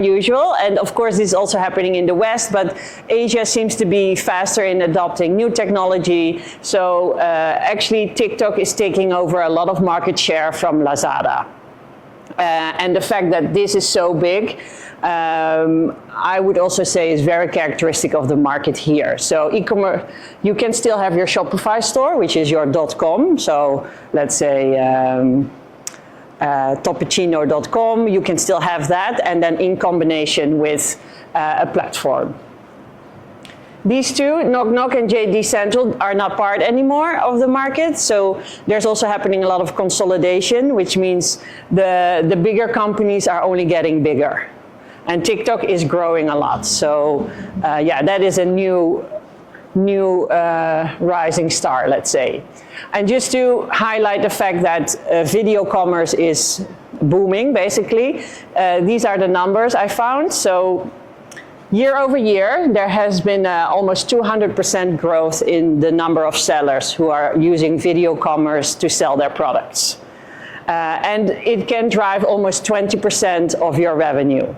usual, and of course this is also happening in the West, but Asia seems to be faster in adopting new technology. So actually TikTok is taking over a lot of market share from Lazada. And the fact that this is so big, I would also say is very characteristic of the market here. So e-commerce, you can still have your Shopify store, which is your .com. So let's say toppuccino.com, you can still have that, and then in combination with a platform. These two, Knock Knock and JD Central, are not part anymore of the market, so there's also happening a lot of consolidation, which means the bigger companies are only getting bigger. And TikTok is growing a lot, so yeah, that is a new rising star, let's say. And just to highlight the fact that video commerce is booming, basically, these are the numbers I found. So year over year, there has been almost 200% growth in the number of sellers who are using video commerce to sell their products. And it can drive almost 20% of your revenue.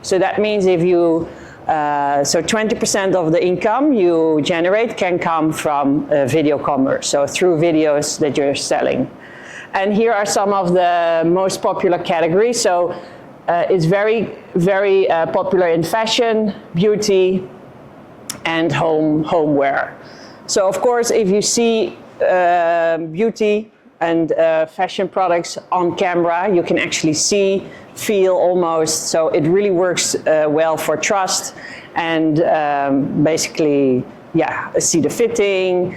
So that means if you so 20% of the income you generate can come from video commerce, so through videos that you're selling. And here are some of the most popular categories. So it's very, very popular in fashion, beauty, and homeware. So of course, if you see beauty and fashion products on camera, you can actually see, feel almost, so it really works well for trust and basically, yeah, see the fitting,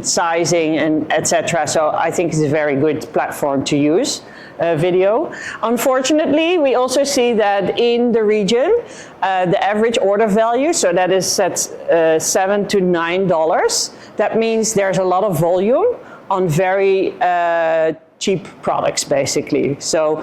sizing, and etc. So I think it's a very good platform to use video. Unfortunately, we also see that in the region, the average order value, so that is at $7 to $9. That means there's a lot of volume on very cheap products, basically. So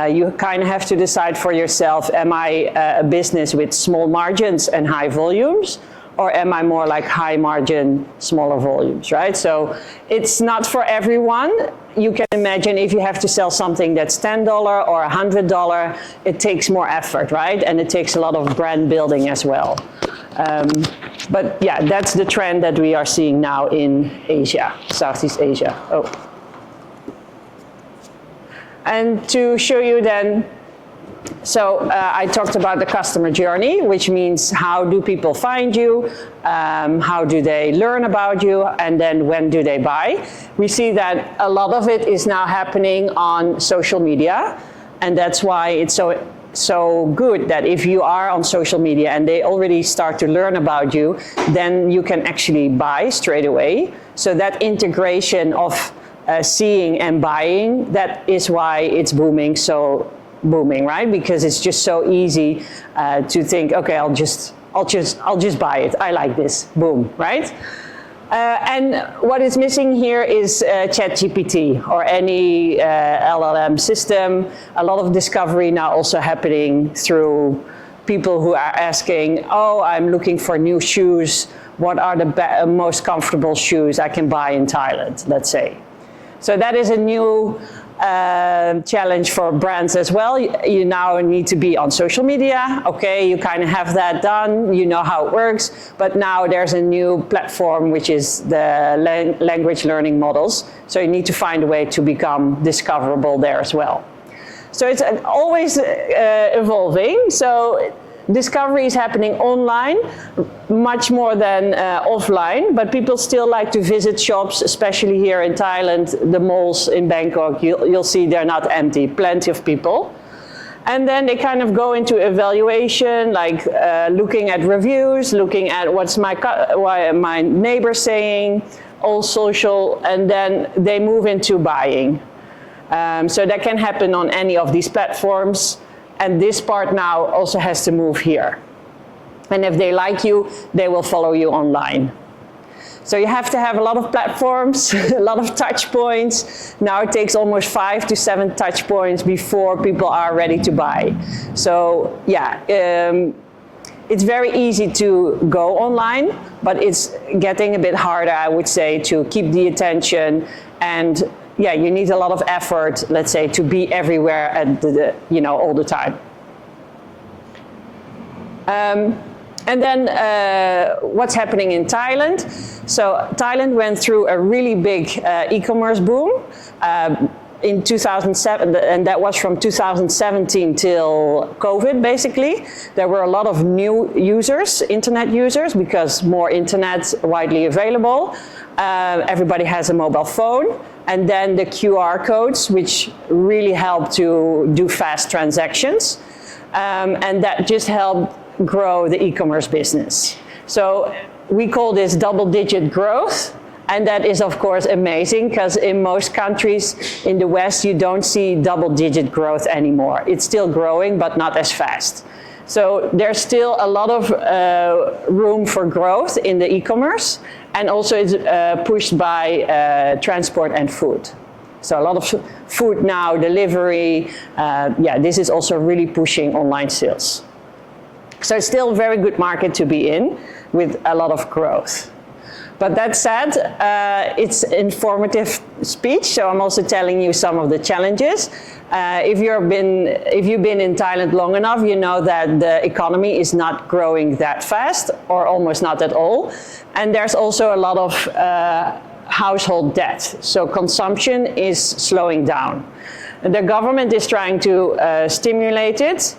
you kind of have to decide for yourself, am I a business with small margins and high volumes, or am I more like high margin, smaller volumes, right? So it's not for everyone. You can imagine if you have to sell something that's $10 or $100, it takes more effort, right? And it takes a lot of brand building as well. But yeah, that's the trend that we are seeing now in Asia, Southeast Asia. Oh. And to show you then, so I talked about the customer journey, which means how do people find you, how do they learn about you, and then when do they buy. We see that a lot of it is now happening on social media, and that's why it's so good that if you are on social media and they already start to learn about you, then you can actually buy straight away. So that integration of seeing and buying, that is why it's booming, right? Because it's just so easy to think, okay, I'll just buy it. I like this. Boom, right? And what is missing here is ChatGPT or any LLM system. A lot of discovery now also happening through people who are asking, oh, I'm looking for new shoes. What are the most comfortable shoes I can buy in Thailand, let's say. So that is a new challenge for brands as well. You now need to be on social media. Okay, you kind of have that done. You know how it works. But now there's a new platform, which is the language learning models. So you need to find a way to become discoverable there as well. So it's always evolving. So discovery is happening online much more than offline, but people still like to visit shops, especially here in Thailand. The malls in Bangkok, you'll see they're not empty, plenty of people. And then they kind of go into evaluation, like looking at reviews, looking at what's my neighbor saying, all social, and then they move into buying. So that can happen on any of these platforms. And this part now also has to move here. And if they like you, they will follow you online. So you have to have a lot of platforms, a lot of touch points. Now it takes almost 5 to 7 touch points before people are ready to buy. So yeah, it's very easy to go online, but it's getting a bit harder, I would say, to keep the attention. And yeah, you need a lot of effort, let's say, to be everywhere at all the time. And then what's happening in Thailand? So Thailand went through a really big e-commerce boom in 2007, and that was from 2017 till COVID, basically. There were a lot of new users, internet users, because more internet widely available. Everybody has a mobile phone. And then the QR codes, which really help to do fast transactions. And that just helped grow the e-commerce business. So we call this double-digit growth, and that is of course amazing, because in most countries in the West you don't see double-digit growth anymore. It's still growing, but not as fast. So there's still a lot of room for growth in the e-commerce, and also it's pushed by transport and food. So a lot of food now, delivery, this is also really pushing online sales. So it's still a very good market to be in with a lot of growth. But that said, it's informative speech, so I'm also telling you some of the challenges. If you've been in Thailand long enough, you know that the economy is not growing that fast, or almost not at all. And there's also a lot of household debt, so consumption is slowing down. The government is trying to stimulate it,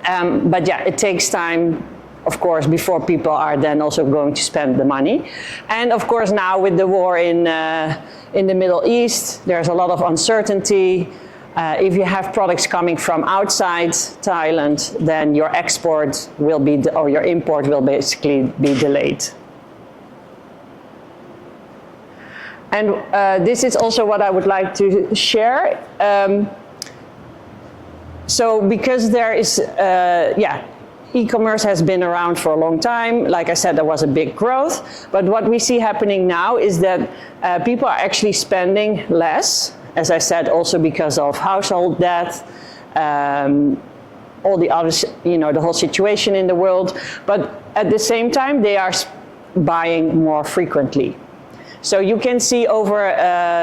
but yeah, it takes time, of course, before people are then also going to spend the money. And of course now with the war in the Middle East, there's a lot of uncertainty. If you have products coming from outside Thailand, then your export will be, or your import will basically be delayed. And this is also what I would like to share. So because there is, e-commerce has been around for a long time. Like I said, there was a big growth. But what we see happening now is that people are actually spending less, as I said, also because of household debt, all the others, the whole situation in the world. But at the same time, they are buying more frequently. So you can see over,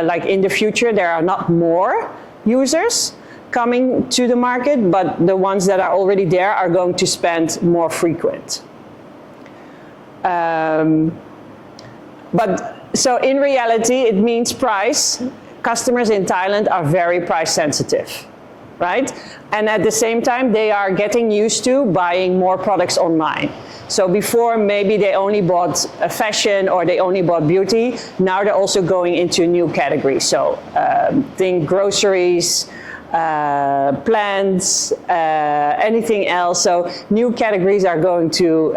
like in the future, there are not more users coming to the market, but the ones that are already there are going to spend more frequent. So in reality, it means price. Customers in Thailand are very price sensitive, right? And at the same time, they are getting used to buying more products online. So before, maybe they only bought fashion or they only bought beauty. Now they're also going into new categories. So think groceries, plants, anything else. So new categories are going to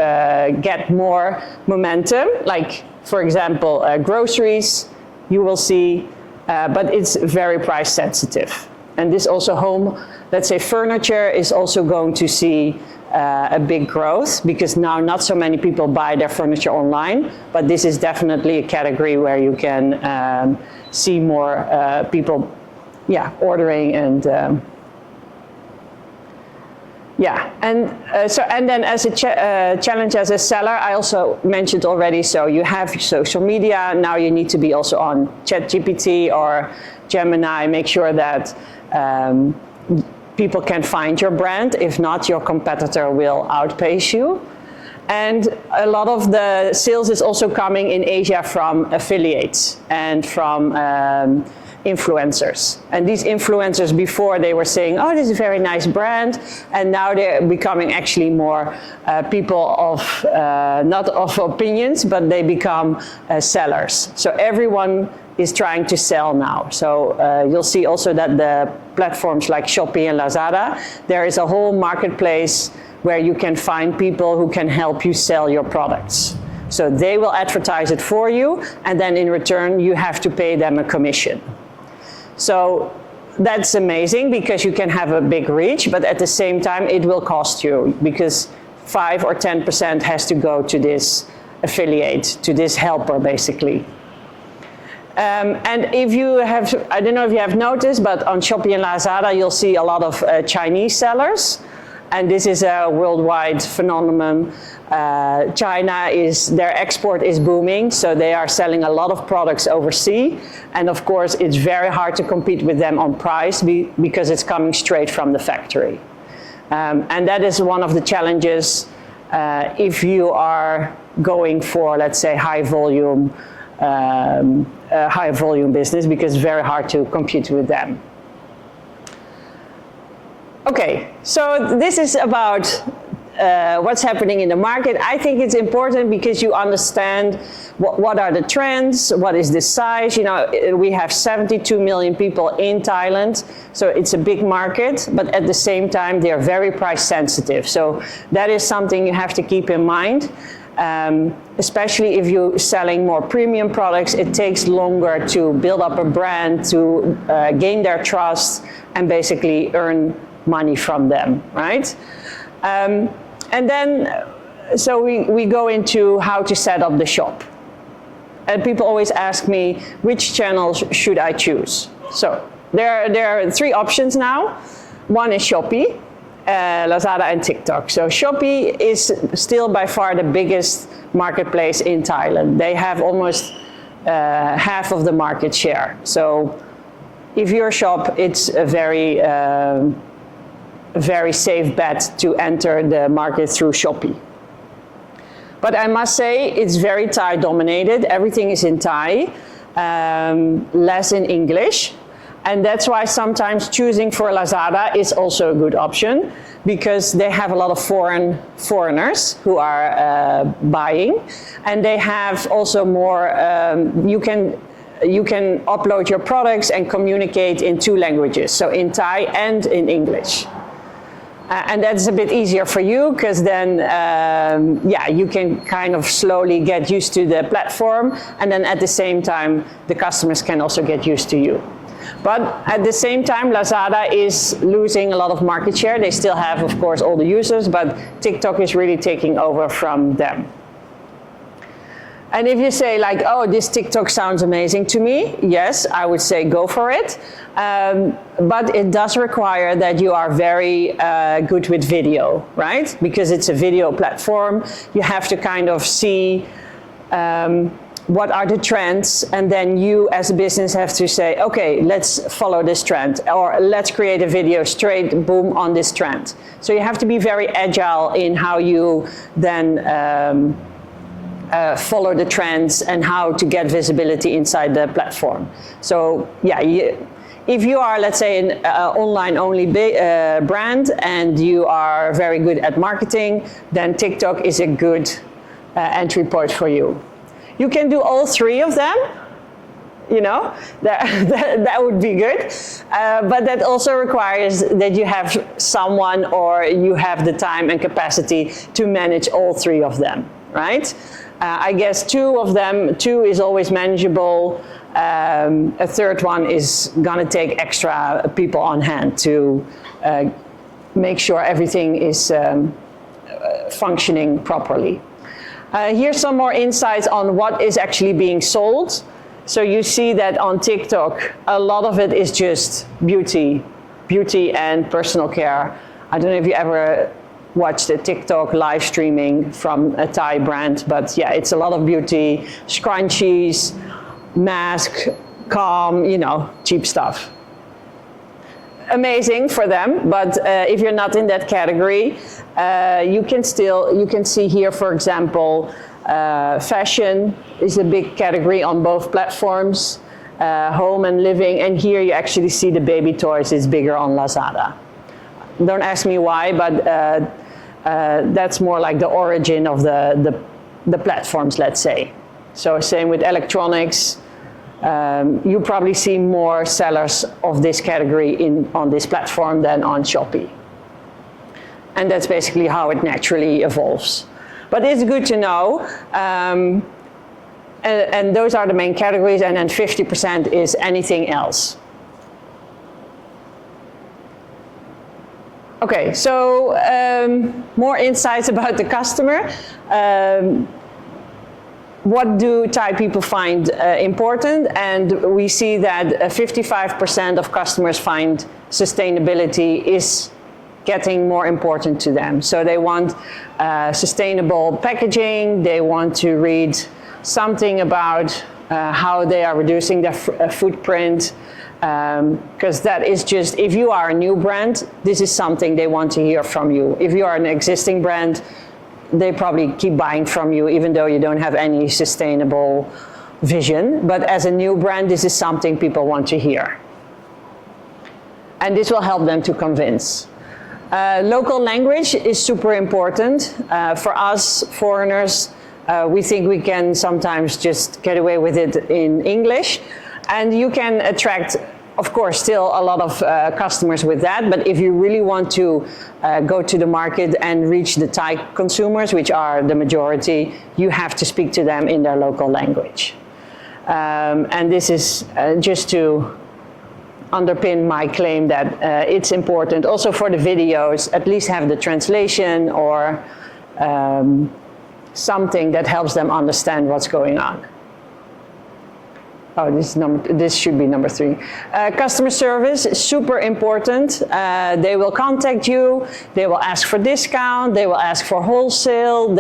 get more momentum. Like, for example, groceries, you will see, but it's very price sensitive. And this also home, let's say furniture is also going to see a big growth, because now not so many people buy their furniture online, but this is definitely a category where you can see more people ordering and and then as a challenge as a seller, I also mentioned already, so you have social media, now you need to be also on ChatGPT or Gemini, make sure that people can find your brand. If not, your competitor will outpace you. And a lot of the sales is also coming in Asia from affiliates and from influencers. And these influencers, before they were saying, oh, this is a very nice brand, and now they're becoming actually more people of, not of opinions, but they become sellers. So everyone is trying to sell now. So you'll see also that the platforms like Shopee and Lazada, there is a whole marketplace where you can find people who can help you sell your products. So they will advertise it for you, and then in return you have to pay them a commission. So that's amazing, because you can have a big reach, but at the same time it will cost you, because 5 or 10% has to go to this affiliate, to this helper basically. And if you have, I don't know if you have noticed, but on Shopee and Lazada you'll see a lot of Chinese sellers. And this is a worldwide phenomenon. China their export is booming, so they are selling a lot of products overseas. And of course, it's very hard to compete with them on price because it's coming straight from the factory. And that is one of the challenges if you are going for, let's say, high volume business, because it's very hard to compete with them. Okay, so this is about what's happening in the market. I think it's important because you understand what are the trends, what is the size. You know, we have 72 million people in Thailand, so it's a big market, but at the same time, they are very price sensitive. So that is something you have to keep in mind. Especially if you're selling more premium products, it takes longer to build up a brand, to gain their trust, and basically earn money from them, right? And then, so we go into how to set up the shop. And people always ask me, which channels should I choose? So there are three options now. One is Shopee, Lazada, and TikTok. So Shopee is still by far the biggest marketplace in Thailand. They have almost half of the market share. So if you're a shop, it's a very safe bet to enter the market through Shopee. But I must say, it's very Thai dominated. Everything is in Thai, less in English. And that's why sometimes choosing for Lazada is also a good option, because they have a lot of foreigners who are buying. And they have also more, you can upload your products and communicate in two languages, so in Thai and in English. And that's a bit easier for you, because then, you can kind of slowly get used to the platform, and then at the same time, the customers can also get used to you. But at the same time, Lazada is losing a lot of market share. They still have, of course, all the users, but TikTok is really taking over from them. And if you say like, oh, this TikTok sounds amazing to me, yes, I would say go for it. But it does require that you are very good with video, right? Because it's a video platform. You have to kind of see what are the trends, and then you as a business have to say, okay, let's follow this trend, or let's create a video straight, boom, on this trend. So you have to be very agile in how you then follow the trends and how to get visibility inside the platform. So yeah, if you are, let's say, an online-only brand and you are very good at marketing, then TikTok is a good entry point for you. You can do all three of them, you know, that would be good. But that also requires that you have someone, or you have the time and capacity to manage all three of them, right? I guess two is always manageable. A third one is gonna take extra people on hand to make sure everything is functioning properly. Here's some more insights on what is actually being sold. So you see that on TikTok, a lot of it is just beauty and personal care. I don't know if you ever watched a TikTok live streaming from a Thai brand, but yeah, it's a lot of beauty, scrunchies, mask, calm, you know, cheap stuff. Amazing for them, but if you're not in that category, you can see here, for example, fashion is a big category on both platforms, home and living, and here you actually see the baby toys is bigger on Lazada. Don't ask me why, but that's more like the origin of the platforms, let's say. So same with electronics. You probably see more sellers of this category on this platform than on Shopee. And that's basically how it naturally evolves. But it's good to know. And those are the main categories, and then 50% is anything else. Okay, so more insights about the customer. What do Thai people find important? And we see that 55% of customers find sustainability is getting more important to them. So they want sustainable packaging, they want to read something about how they are reducing their footprint, Because that is just, if you are a new brand, this is something they want to hear from you. If you are an existing brand, they probably keep buying from you even though you don't have any sustainable vision. But as a new brand, this is something people want to hear. And this will help them to convince. Local language is super important. For us foreigners, we think we can sometimes just get away with it in English. And you can attract, of course, still a lot of customers with that. But if you really want to go to the market and reach the Thai consumers, which are the majority, you have to speak to them in their local language. And this is just to underpin my claim that it's important. Also for the videos, at least have the translation or something that helps them understand what's going on. Oh, this should be number 3. Customer service is super important. They will contact you. They will ask for discount. They will ask for wholesale.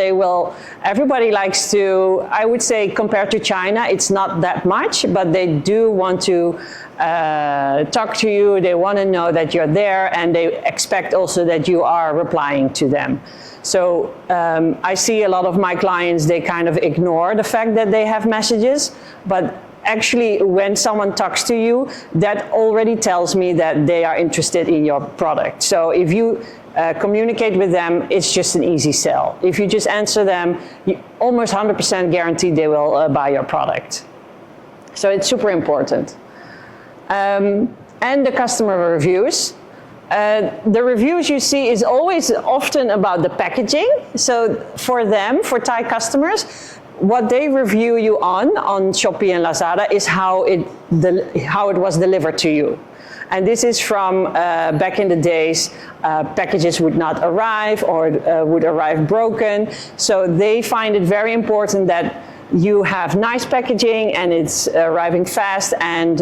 Everybody likes to, I would say compared to China, it's not that much, but they do want to talk to you. They want to know that you're there, and they expect also that you are replying to them. So I see a lot of my clients, they kind of ignore the fact that they have messages, but actually when someone talks to you, that already tells me that they are interested in your product. So if you communicate with them, it's just an easy sell. If you just answer them, you almost 100% guaranteed they will buy your product. So it's super important. And the customer reviews. The reviews you see is always often about the packaging. So for them, for Thai customers, what they review you on Shopee and Lazada is how it was delivered to you. And this is from back in the days, packages would not arrive or would arrive broken. So they find it very important that you have nice packaging and it's arriving fast and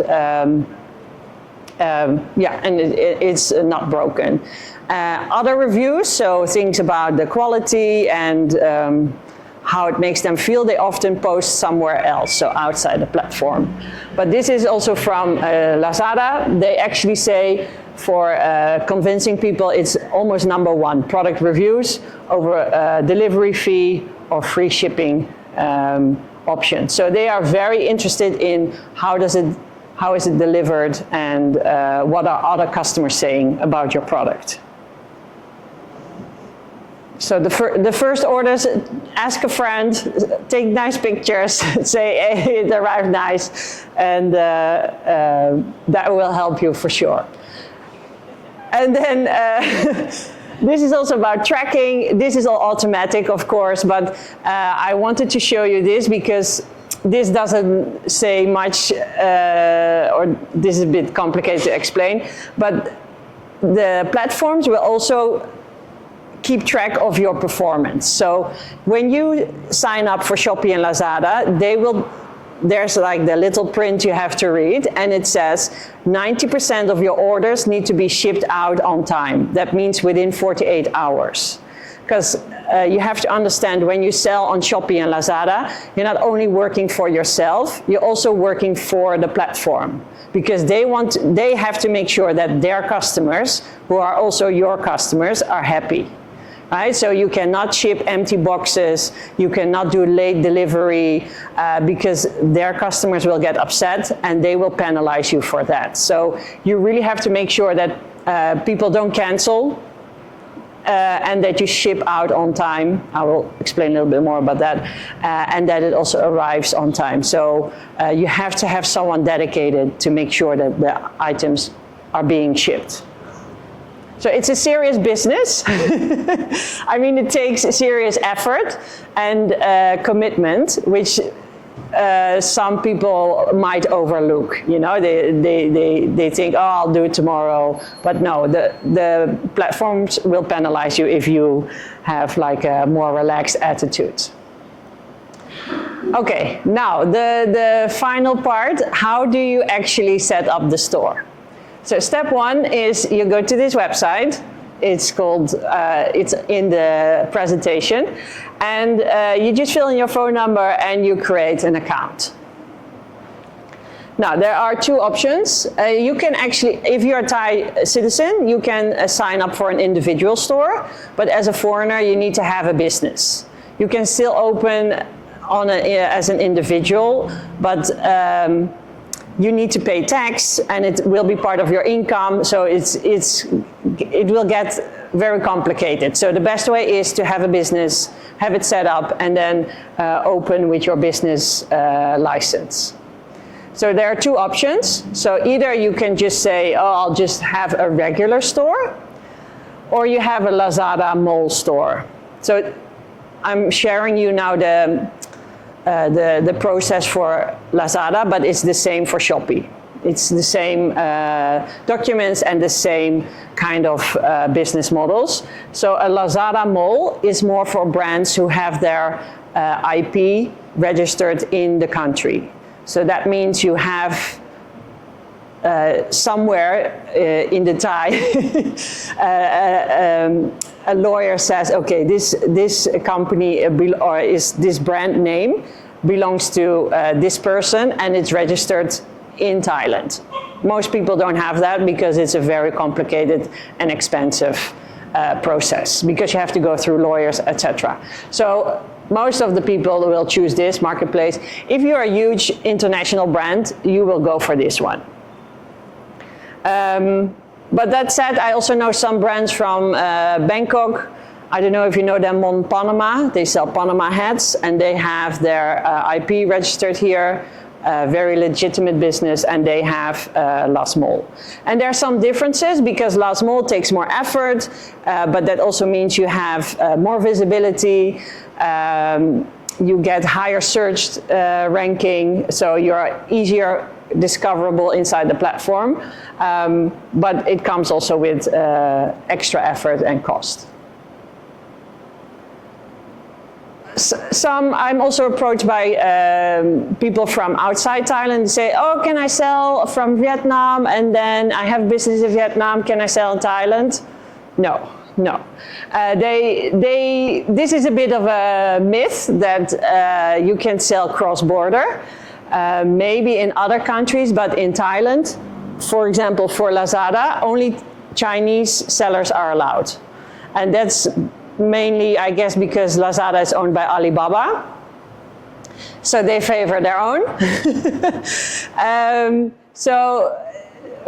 it's not broken. Other reviews, so things about the quality and how it makes them feel, they often post somewhere else, so outside the platform. But this is also from Lazada. They actually say for convincing people, it's almost number 1, product reviews over delivery fee or free shipping option. So they are very interested in how is it delivered and what are other customers saying about your product. So the first orders, ask a friend, take nice pictures, say, hey, it arrived nice, and that will help you for sure. And then this is also about tracking. This is all automatic, of course, but I wanted to show you this because this doesn't say much, or this is a bit complicated to explain, but the platforms will also keep track of your performance. So when you sign up for Shopee and Lazada, there's like the little print you have to read, and it says 90% of your orders need to be shipped out on time. That means within 48 hours. Because you have to understand, when you sell on Shopee and Lazada, you're not only working for yourself, you're also working for the platform. Because they have to make sure that their customers, who are also your customers, are happy. Right? So you cannot ship empty boxes, you cannot do late delivery, because their customers will get upset and they will penalize you for that. So you really have to make sure that people don't cancel and that you ship out on time. I will explain a little bit more about that, and that it also arrives on time. So you have to have someone dedicated to make sure that the items are being shipped. So it's a serious business. I mean, it takes serious effort and commitment, which some people might overlook. You know, they think, oh, I'll do it tomorrow. But no, the platforms will penalize you if you have like a more relaxed attitude. Okay, now the final part, how do you actually set up the store? So step 1 is you go to this website. It's called, it's in the presentation. And you just fill in your phone number and you create an account. Now, there are two options. You can actually, if you're a Thai citizen, you can sign up for an individual store, but as a foreigner, you need to have a business. You can still open as an individual, but you need to pay tax, and it will be part of your income, so it will get very complicated. So the best way is to have a business, have it set up, and then open with your business license. So there are two options. So either you can just say, oh, I'll just have a regular store, or you have a Lazada mall store. So I'm sharing you now the process for Lazada, but it's the same for Shopee. It's the same documents and the same kind of business models. So a Lazada mall is more for brands who have their IP registered in the country. So that means you have somewhere in the Thai, a lawyer says, okay, this company or is this brand name belongs to this person and it's registered in Thailand. Most people don't have that because it's a very complicated and expensive process because you have to go through lawyers, etc. So most of the people will choose this marketplace. If you're a huge international brand, you will go for this one. But that said, I also know some brands from Bangkok. I don't know if you know them on Panama. They sell Panama hats and they have their IP registered here. Very legitimate business, and they have Las Mall. And there are some differences because Las Mall takes more effort, but that also means you have more visibility, you get higher search ranking, so you're easier discoverable inside the platform, but it comes also with extra effort and cost. I'm also approached by people from outside Thailand. They say, oh, can I sell from Vietnam? And then I have business in Vietnam. Can I sell in Thailand? No. This is a bit of a myth that you can sell cross-border. Maybe in other countries, but in Thailand, for example, for Lazada, only Chinese sellers are allowed. And that's mainly, I guess, because Lazada is owned by Alibaba. So they favor their own. So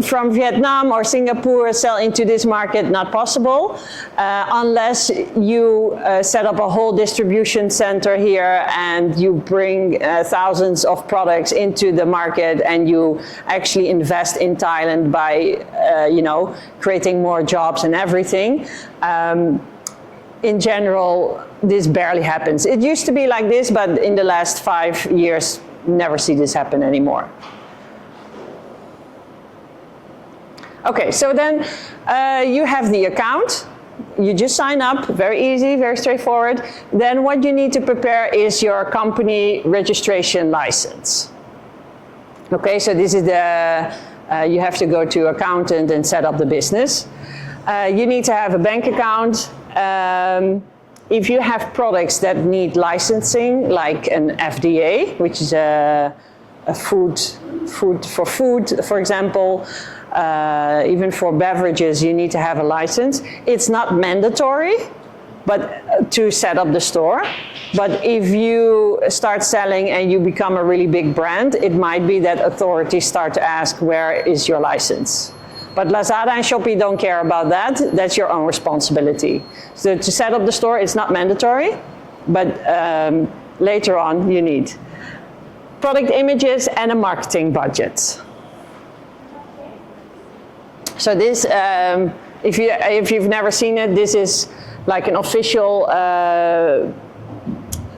from Vietnam or Singapore, sell into this market, not possible, unless you set up a whole distribution center here and you bring thousands of products into the market and you actually invest in Thailand by, creating more jobs and everything. In general, this barely happens. It used to be like this, but in the last 5 years, never see this happen anymore. Okay, so then you have the account. You just sign up, very easy, very straightforward. Then what you need to prepare is your company registration license. Okay, so this is you have to go to accountant and set up the business. You need to have a bank account. If you have products that need licensing, like an FDA, which is a food, for example, even for beverages, you need to have a license. It's not mandatory, but to set up the store. But if you start selling and you become a really big brand, it might be that authorities start to ask, where is your license? But Lazada and Shopee don't care about that. That's your own responsibility. So to set up the store, it's not mandatory, but later on you need product images and a marketing budget. So this, if you've never seen it, this is like an official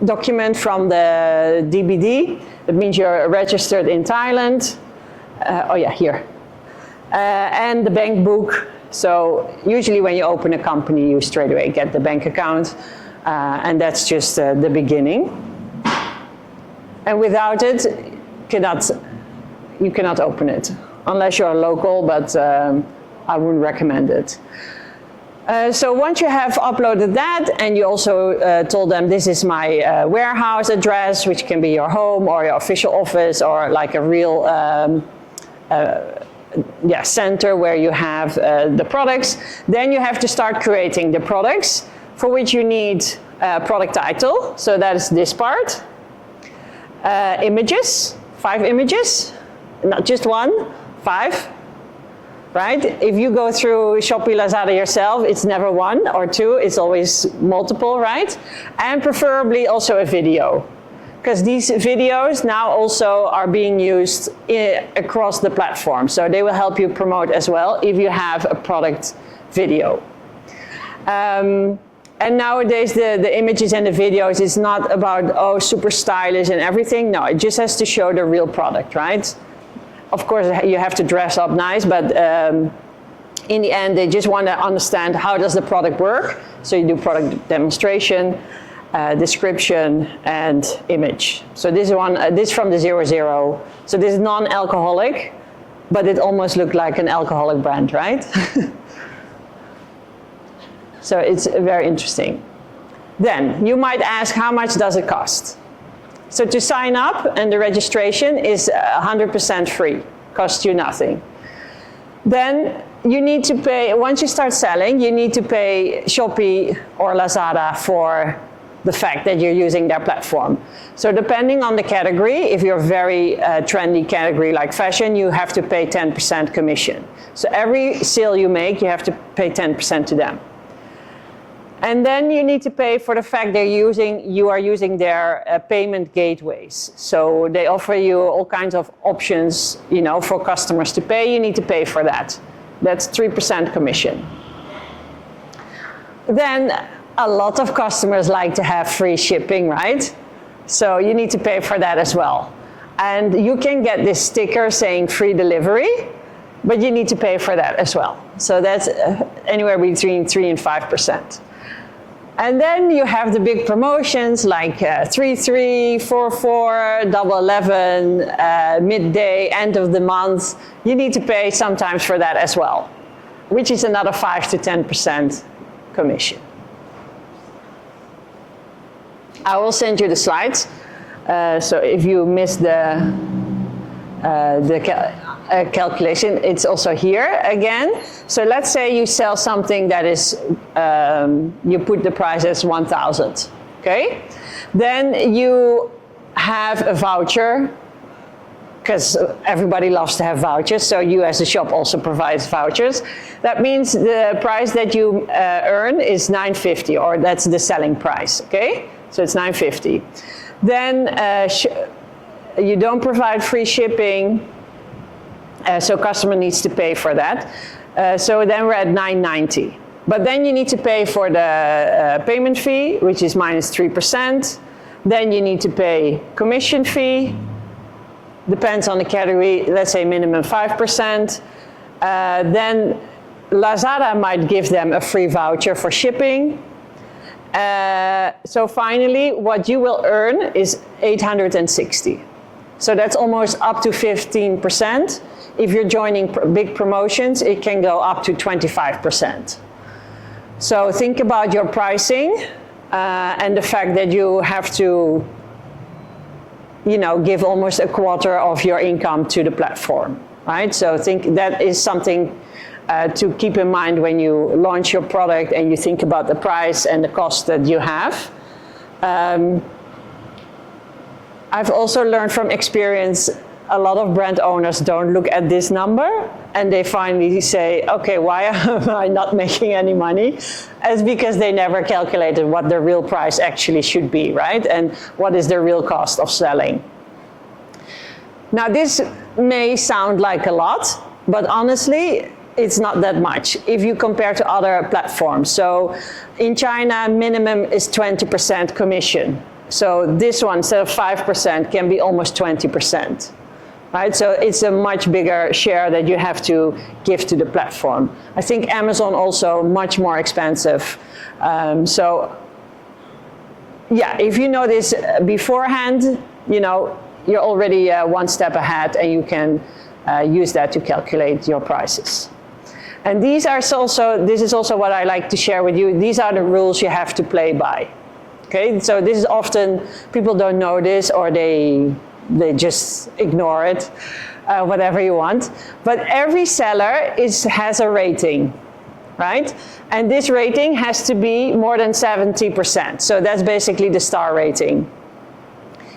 document from the DBD. That means you're registered in Thailand. Here. And the bank book. So usually when you open a company, you straight away get the bank account. And that's just the beginning. And without it, you cannot open it. Unless you're a local, but I wouldn't recommend it. So once you have uploaded that, and you also told them this is my warehouse address, which can be your home or your official office or like a real center where you have the products, then you have to start creating the products, for which you need a product title. So that is this part. Images, 5 images, not just 1, 5. Right? If you go through Shopee, Lazada yourself, it's never 1 or 2, it's always multiple, right? And preferably also a video, because these videos now also are being used across the platform. So they will help you promote as well if you have a product video. And nowadays the images and the videos is not about, oh, super stylish and everything. No, it just has to show the real product, right? Of course, you have to dress up nice, but in the end, they just want to understand how does the product work. So you do product demonstration, description, and image. So this one, this from the 00. So this is non-alcoholic, but it almost looked like an alcoholic brand, right? So it's very interesting. Then you might ask, how much does it cost? So to sign up, and the registration is 100% free, costs you nothing. Then you need to pay, once you start selling, you need to pay Shopee or Lazada for the fact that you're using their platform. So depending on the category, if you're a very trendy category like fashion, you have to pay 10% commission. So every sale you make, you have to pay 10% to them. And then you need to pay for the fact you are using their payment gateways. So they offer you all kinds of options, you know, for customers to pay. You need to pay for that. That's 3% commission. Then a lot of customers like to have free shipping, right? So you need to pay for that as well. And you can get this sticker saying free delivery, but you need to pay for that as well. So that's anywhere between 3 and 5%. And then you have the big promotions like 3/3, 4/4, Double 11, midday, end of the month. You need to pay sometimes for that as well, which is another 5 to 10% commission. I will send you the slides. So if you missed the calculation, it's also here again. So let's say you sell something that is, you put the price as 1,000, okay? Then you have a voucher, because everybody loves to have vouchers, so you as a shop also provides vouchers. That means the price that you earn is $9.50, or that's the selling price, okay? So it's $9.50. Then you don't provide free shipping, so customer needs to pay for that. So then we're at $9.90. But then you need to pay for the payment fee, which is minus 3%. Then you need to pay commission fee, depends on the category, let's say minimum 5%. Then Lazada might give them a free voucher for shipping. So finally, what you will earn is $860. So that's almost up to 15%. If you're joining big promotions, it can go up to 25%. So think about your pricing and the fact that you have to, you know, give almost a quarter of your income to the platform, right? So think that is something to keep in mind when you launch your product and you think about the price and the cost that you have. I've also learned from experience, a lot of brand owners don't look at this number and they finally say, okay, why am I not making any money? It's because they never calculated what the real price actually should be, right? And what is the real cost of selling. Now this may sound like a lot, but honestly, it's not that much if you compare to other platforms. So in China, minimum is 20% commission. So this one, instead of 5%, can be almost 20%, right? So it's a much bigger share that you have to give to the platform. I think Amazon also much more expensive. So yeah, if you know this beforehand, you know, you're already one step ahead and you can use that to calculate your prices. And this is also what I like to share with you. These are the rules you have to play by. Okay, so this is often, people don't know this, or they just ignore it, whatever you want. But every seller has a rating, right? And this rating has to be more than 70%. So that's basically the star rating.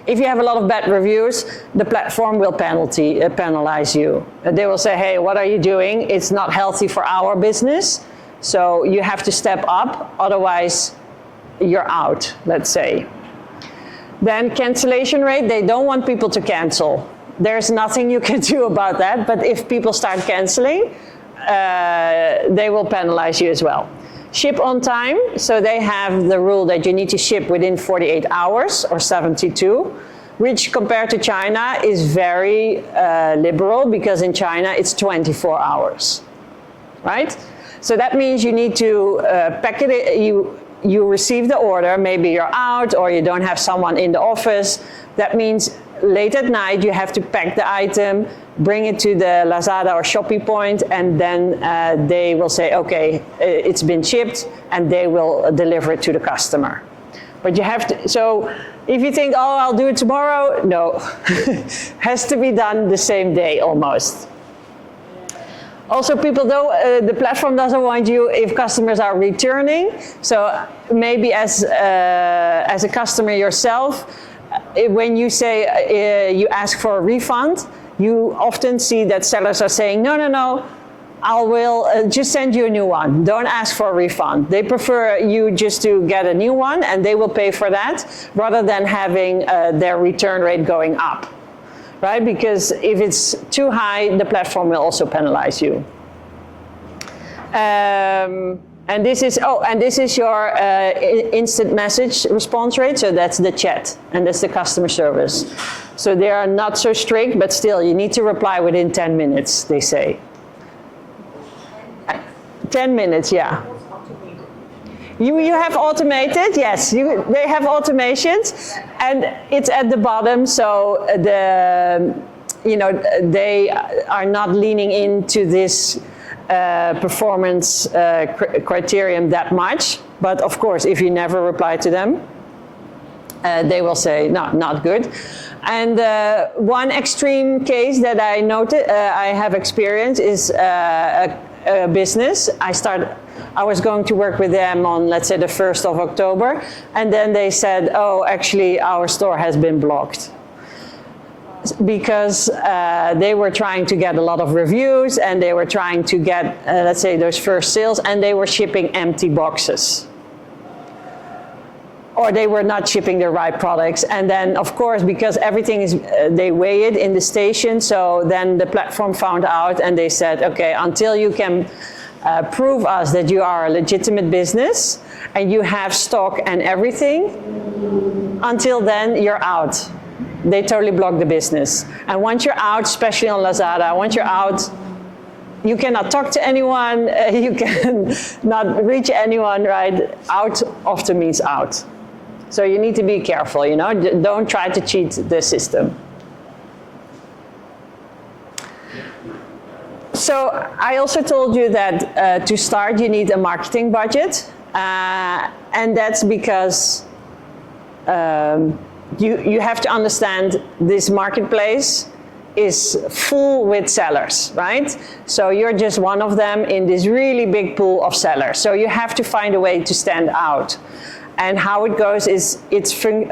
If you have a lot of bad reviews, the platform will penalize you. They will say, hey, what are you doing? It's not healthy for our business. So you have to step up, otherwise you're out, let's say. Then cancellation rate, they don't want people to cancel. There's nothing you can do about that, but if people start canceling, they will penalize you as well. Ship on time, so they have the rule that you need to ship within 48 hours or 72, which compared to China is very liberal, because in China it's 24 hours, right? So that means you need to pack it, you receive the order, maybe you're out or you don't have someone in the office. That means late at night you have to pack the item, bring it to the Lazada or Shopee point, and then they will say, okay, it's been shipped, and they will deliver it to the customer. But you have to, so if you think, oh, I'll do it tomorrow, no. Has to be done the same day almost. Also, people the platform doesn't want you if customers are returning. So maybe as a customer yourself, when you say you ask for a refund, you often see that sellers are saying, no, I will just send you a new one. Don't ask for a refund. They prefer you just to get a new one, and they will pay for that, rather than having their return rate going up. Right? Because if it's too high, the platform will also penalize you. And this is your instant message response rate. So that's the chat, and that's the customer service. So they are not so strict, but still, you need to reply within 10 minutes, they say. 10 minutes, yeah. You have automated, yes. They have automations, and it's at the bottom. So they are not leaning into this performance criterion that much. But of course, if you never reply to them, they will say no, not good. And one extreme case that I have experienced is a business. I was going to work with them on, let's say, the 1st of October, and then they said, oh, actually, our store has been blocked. Because they were trying to get a lot of reviews, and they were trying to get, let's say, those first sales, and they were shipping empty boxes. Or they were not shipping the right products. And then, of course, because everything is, they weigh it in the station, so then the platform found out, and they said, okay, until you can prove us that you are a legitimate business and you have stock and everything, until then you're out. They totally block the business. And once you're out, especially on Lazada, once you're out, you cannot talk to anyone, you can not reach anyone, right? Out often means out. So you need to be careful, don't try to cheat the system. So I also told you that to start you need a marketing budget, and that's because you have to understand this marketplace is full with sellers, right? So you're just one of them in this really big pool of sellers. So you have to find a way to stand out. And how it goes is it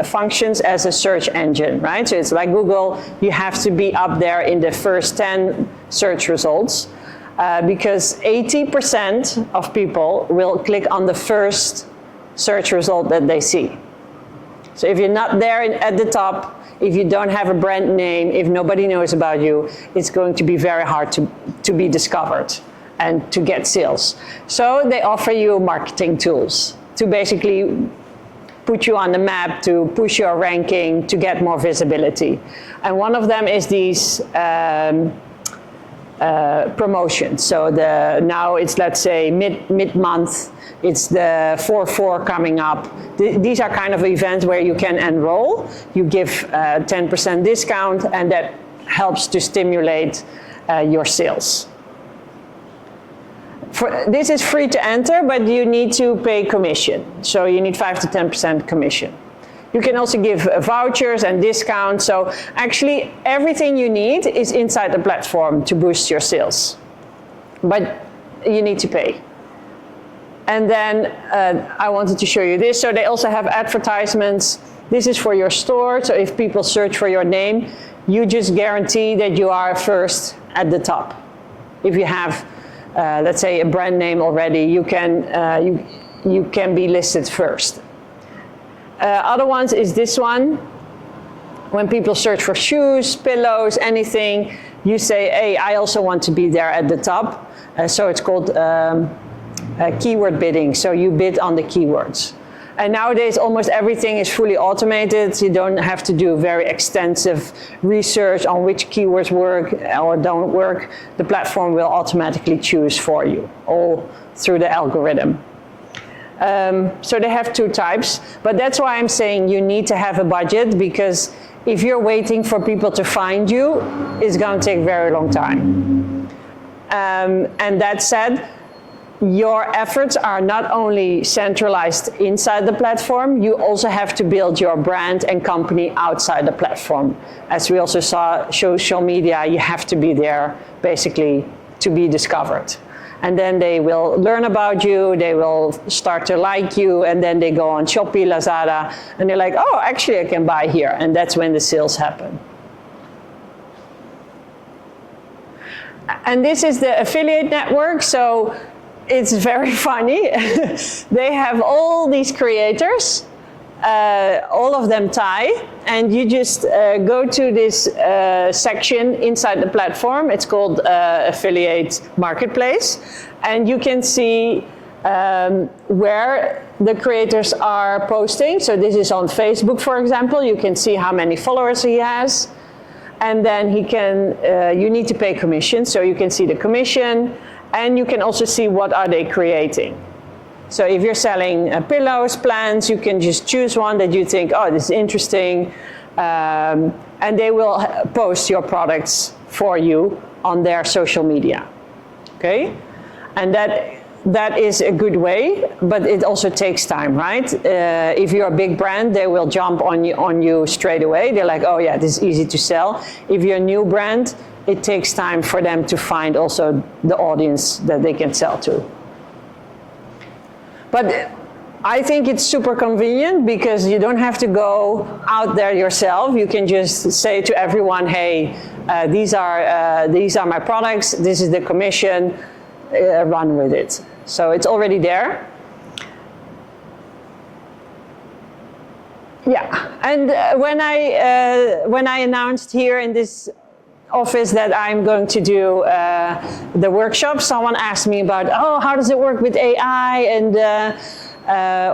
functions as a search engine, right? So it's like Google, you have to be up there in the first 10 search results because 80% of people will click on the first search result that they see. So if you're not there at the top, if you don't have a brand name, if nobody knows about you, it's going to be very hard to be discovered and to get sales. So they offer you marketing tools to basically put you on the map, to push your ranking, to get more visibility. And one of them is these promotions. So now it's, let's say, mid-month, it's the 4/4 coming up. These are kind of events where you can enroll, you give 10% discount, and that helps to stimulate your sales. This is free to enter, but you need to pay commission. So you need 5 to 10% commission. You can also give vouchers and discounts. So actually everything you need is inside the platform to boost your sales. But you need to pay. And then I wanted to show you this. So they also have advertisements. This is for your store. So if people search for your name, you just guarantee that you are first at the top. If you have, let's say, a brand name already, you can be listed first. Other ones is this one. When people search for shoes, pillows, anything, you say, hey, I also want to be there at the top. So it's called keyword bidding. So you bid on the keywords. And nowadays, almost everything is fully automated. You don't have to do very extensive research on which keywords work or don't work. The platform will automatically choose for you, all through the algorithm. So they have two types, but that's why I'm saying you need to have a budget, because if you're waiting for people to find you, it's going to take a very long time. And that said, your efforts are not only centralized inside the platform, you also have to build your brand and company outside the platform. As we also saw, social media, you have to be there basically to be discovered. And then they will learn about you, they will start to like you, and then they go on Shopee, Lazada, and they're like, oh, actually I can buy here. And that's when the sales happen. And this is the affiliate network. So it's very funny. They have all these creators, all of them Thai, and you just go to this section inside the platform. It's called affiliate marketplace, and you can see where the creators are posting. So this is on Facebook, for example. You can see how many followers he has, and then he can. You need to pay commission, so you can see the commission. And you can also see what are they creating. So if you're selling pillows, plants, you can just choose one that you think, oh, this is interesting. And they will post your products for you on their social media. Okay? And that is a good way, but it also takes time, right? If you're a big brand, they will jump on you straight away. They're like, oh yeah, this is easy to sell. If you're a new brand, it takes time for them to find also the audience that they can sell to. But I think it's super convenient because you don't have to go out there yourself. You can just say to everyone, hey, these are my products, this is the commission, run with it. So it's already there. Yeah, and when I announced here in this office that I'm going to do the workshop, someone asked me about, oh, how does it work with AI? And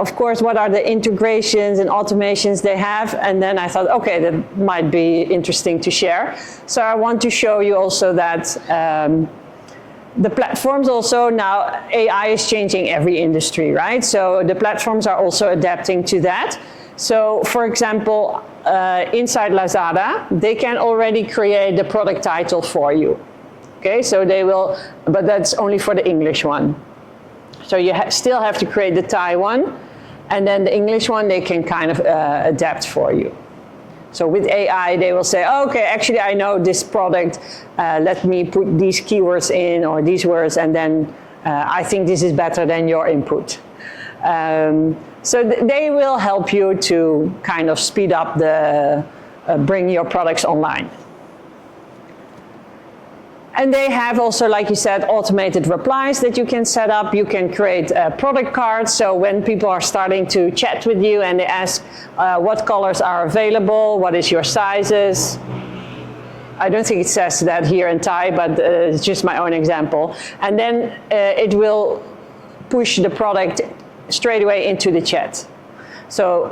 of course, what are the integrations and automations they have? And then I thought, okay, that might be interesting to share. So I want to show you also that the platforms also now, AI is changing every industry, right? So the platforms are also adapting to that. So for example, inside Lazada, they can already create the product title for you. Okay, so they will, but that's only for the English one. So you still have to create the Thai one, and then the English one they can kind of adapt for you. So with AI, they will say, oh, okay, actually I know this product, let me put these keywords in or these words, and then I think this is better than your input. So they will help you to kind of speed up the, bring your products online. And they have also, like you said, automated replies that you can set up. You can create product cards. So when people are starting to chat with you and they ask what colors are available, what is your sizes. I don't think it says that here in Thai, but it's just my own example. And then it will push the product straight away into the chat. So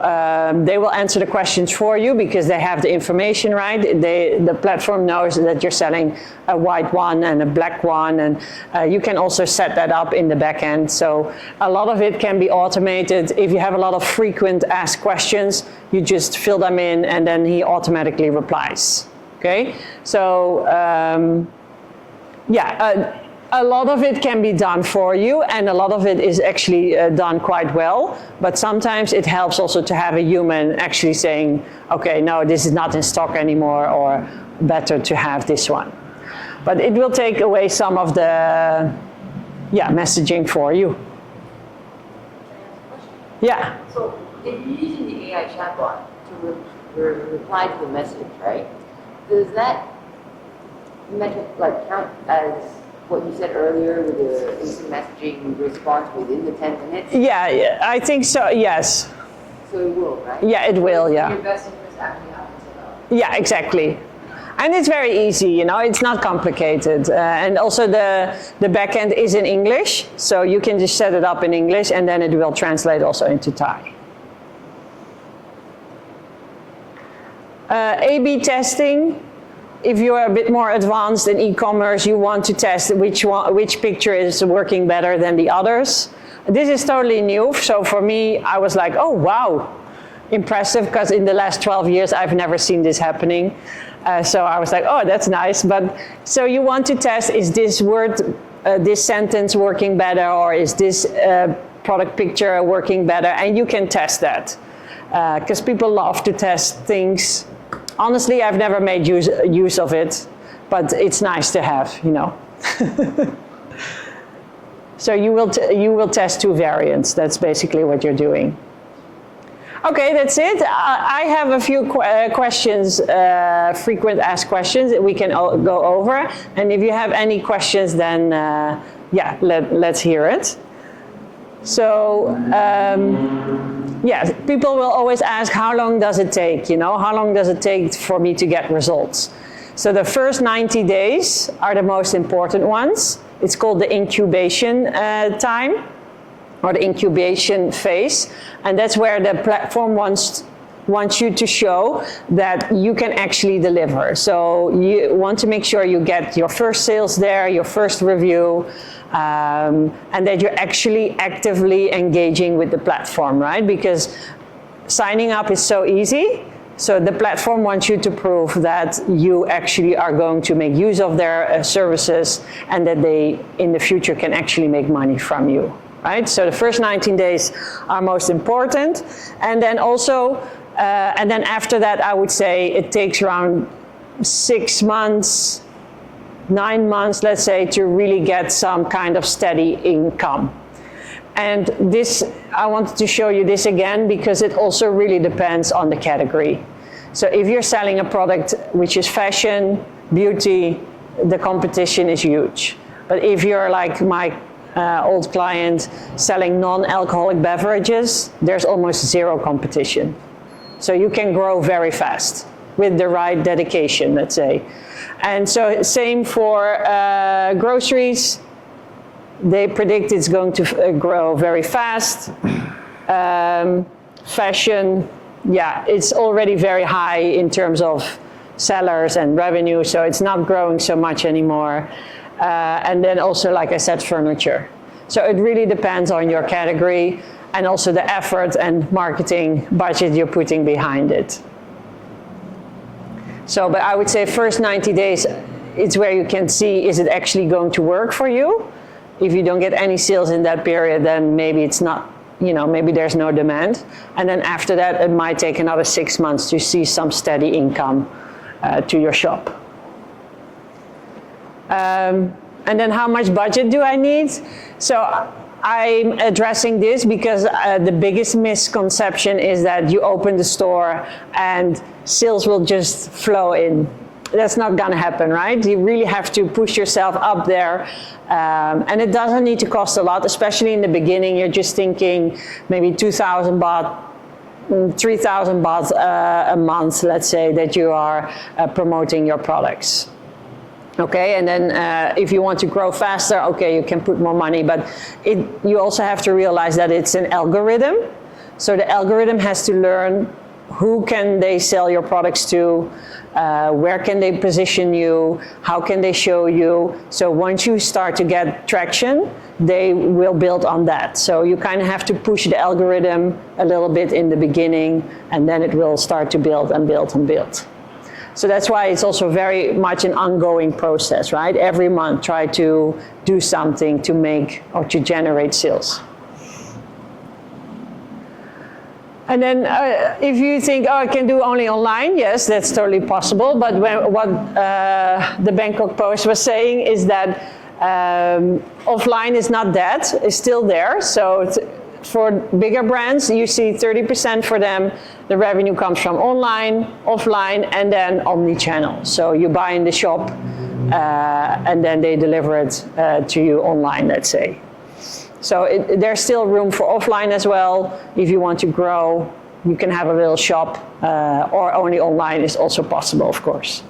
they will answer the questions for you because they have the information, right? The platform knows that you're selling a white one and a black one, and you can also set that up in the back end. So a lot of it can be automated. If you have a lot of frequent asked questions, you just fill them in and then he automatically replies. Okay? So A lot of it can be done for you, and a lot of it is actually done quite well. But sometimes it helps also to have a human actually saying, okay, no, this is not in stock anymore, or better to have this one. But it will take away some of the messaging for you. Yeah. So if you're using the AI chatbot to reply to the message, right? Does that metric count as what you said earlier with the instant messaging response within the 10 minutes? Yeah, I think so, yes. So it will, right? Yeah, it will, yeah. Your best interest actually happens to know. Yeah, exactly. And it's very easy, it's not complicated. And also the backend is in English, so you can just set it up in English and then it will translate also into Thai. A/B testing. If you are a bit more advanced in e-commerce, you want to test which picture is working better than the others. This is totally new, so for me, I was like, oh wow, impressive, because in the last 12 years, I've never seen this happening. So I was like, oh, that's nice. But so you want to test, is this word, this sentence working better, or is this product picture working better? And you can test that, because people love to test things. Honestly, I've never made use of it, but it's nice to have, So you will test 2 variants. That's basically what you're doing. Okay, that's it. I have a few questions, frequent asked questions that we can go over. And if you have any questions, then let's hear it. So, people will always ask, how long does it take? How long does it take for me to get results? So the first 90 days are the most important ones. It's called the incubation time, or the incubation phase. And that's where the platform wants you to show that you can actually deliver. So you want to make sure you get your first sales there, your first review, and that you're actually actively engaging with the platform, right? Because signing up is so easy. So the platform wants you to prove that you actually are going to make use of their services, and that they in the future can actually make money from you. Right? So the first 19 days are most important. And then also, and then after that, I would say it takes around 6 months, 9 months, let's say, to really get some kind of steady income. And this, I wanted to show you this again, because it also really depends on the category. So if you're selling a product which is fashion, beauty, the competition is huge. But if you're like my old client selling non-alcoholic beverages, there's almost zero competition. So you can grow very fast with the right dedication, let's say. And so same for groceries. They predict it's going to grow very fast. Fashion, it's already very high in terms of sellers and revenue, so it's not growing so much anymore. And then also, like I said, furniture. So it really depends on your category, and also the effort and marketing budget you're putting behind it. So, but I would say first 90 days, it's where you can see, is it actually going to work for you? If you don't get any sales in that period, then maybe it's not, maybe there's no demand. And then after that, it might take another 6 months to see some steady income to your shop. And then how much budget do I need? So I'm addressing this because the biggest misconception is that you open the store and sales will just flow in. That's not gonna happen, right? You really have to push yourself up there. And it doesn't need to cost a lot, especially in the beginning. You're just thinking maybe 2,000 baht, 3,000 baht a month, let's say, that you are promoting your products. Okay, and then if you want to grow faster, okay, you can put more money, but you also have to realize that it's an algorithm. So the algorithm has to learn who can they sell your products to, where can they position you, how can they show you. So once you start to get traction, they will build on that. So you kind of have to push the algorithm a little bit in the beginning, and then it will start to build and build and build. So that's why it's also very much an ongoing process, right? Every month, try to do something to make or to generate sales. And then if you think, oh, I can do only online, yes, that's totally possible. But what the Bangkok Post was saying is that offline is not dead, it's still there. So for bigger brands, you see 30% for them, the revenue comes from online, offline, and then omni-channel. So you buy in the shop and then they deliver it to you online, let's say. So there's still room for offline as well. If you want to grow, you can have a little shop, or only online is also possible, of course.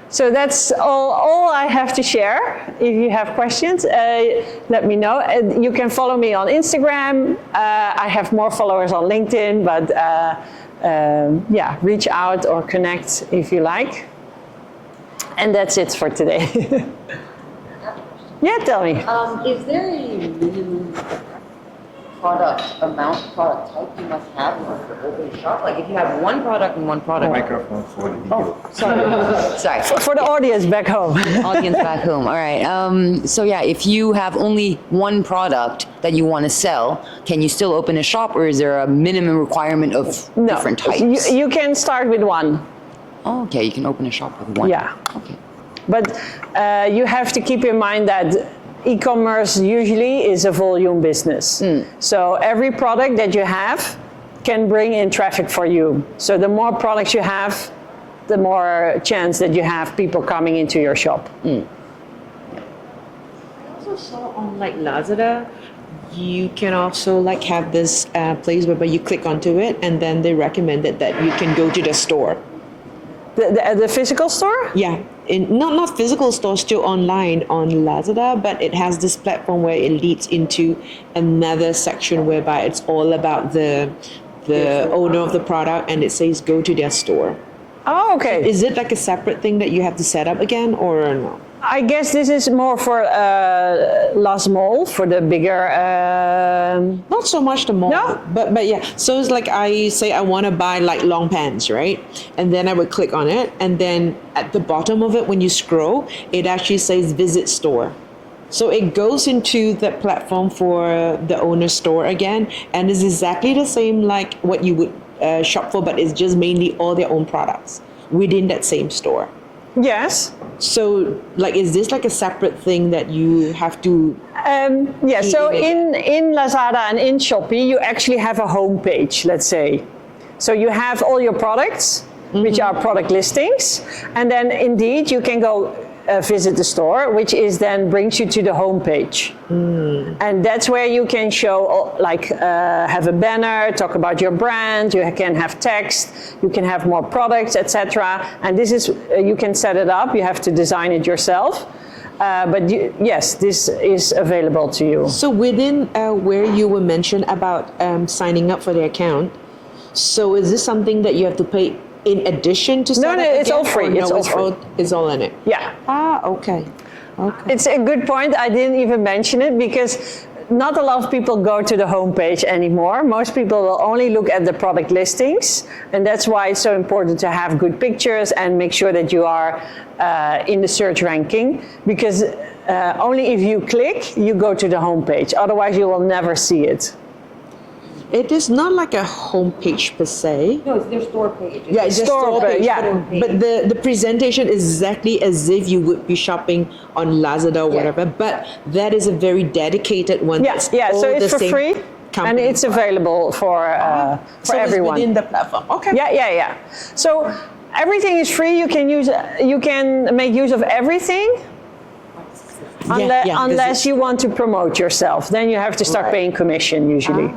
So that's all I have to share. If you have questions, let me know. You can follow me on Instagram. I have more followers on LinkedIn, but yeah, reach out or connect if you like. And that's it for today. Yeah, tell me. Is there a minimum product type you must have in order to open a shop? Like if you have one product and one product. Microphone for the video. Sorry. For the audience back home. Audience back home. All right. So yeah, if you have only one product that you want to sell, can you still open a shop, or is there a minimum requirement of different types? You can start with one. Oh, okay. You can open a shop with one. Yeah. Okay. But you have to keep in mind that e-commerce usually is a volume business. So every product that you have can bring in traffic for you. So the more products you have, the more chance that you have people coming into your shop. I also saw on like Lazada, you can also like have this place where you click onto it, and then they recommended that you can go to the store. The physical store? Yeah, not physical store, still online on Lazada, but it has this platform where it leads into another section whereby it's all about the owner of the product, and it says go to their store. Oh, okay. Is it like a separate thing that you have to set up again, or no? I guess this is more for last mall, for the bigger... Not so much the mall, No? but yeah. So it's like I say I want to buy like long pants, right? And then I would click on it, and then at the bottom of it, when you scroll, it actually says visit store. So it goes into the platform for the owner's store again, and it's exactly the same like what you would shop for, but it's just mainly all their own products within that same store. Yes. So, like, is this like a separate thing that you have to? Yeah, so in Lazada and in Shopee, you actually have a home page, let's say. So you have all your products, which are product listings, and then indeed you can go visit the store, which is then brings you to the home page. And that's where you can show, like, have a banner, talk about your brand, you can have text, you can have more products, etc. And this is, you can set it up, you have to design it yourself. But yes, this is available to you. So within where you were mentioned about signing up for the account, so is this something that you have to pay in addition to set No, up it's again, all free. or It's all free. It's all in it. Yeah. Ah, okay. It's a good point. I didn't even mention it because not a lot of people go to the homepage anymore. Most people will only look at the product listings, and that's why it's so important to have good pictures and make sure that you are in the search ranking, because only if you click, you go to the homepage. Otherwise, you will never see it. It is not like a homepage per se. No, it's their store page. Yeah, it's just Store store page, page. yeah. But the presentation is exactly as if you would be shopping on Lazada or whatever. But that is a very dedicated one. Yeah, that's yeah. So all it's the for same free, and company. it's available for So everyone. It's within the platform. Okay. Yeah. So everything is free. You can use. You can make use of everything. Unless you want to promote yourself, then you have to start paying commission usually.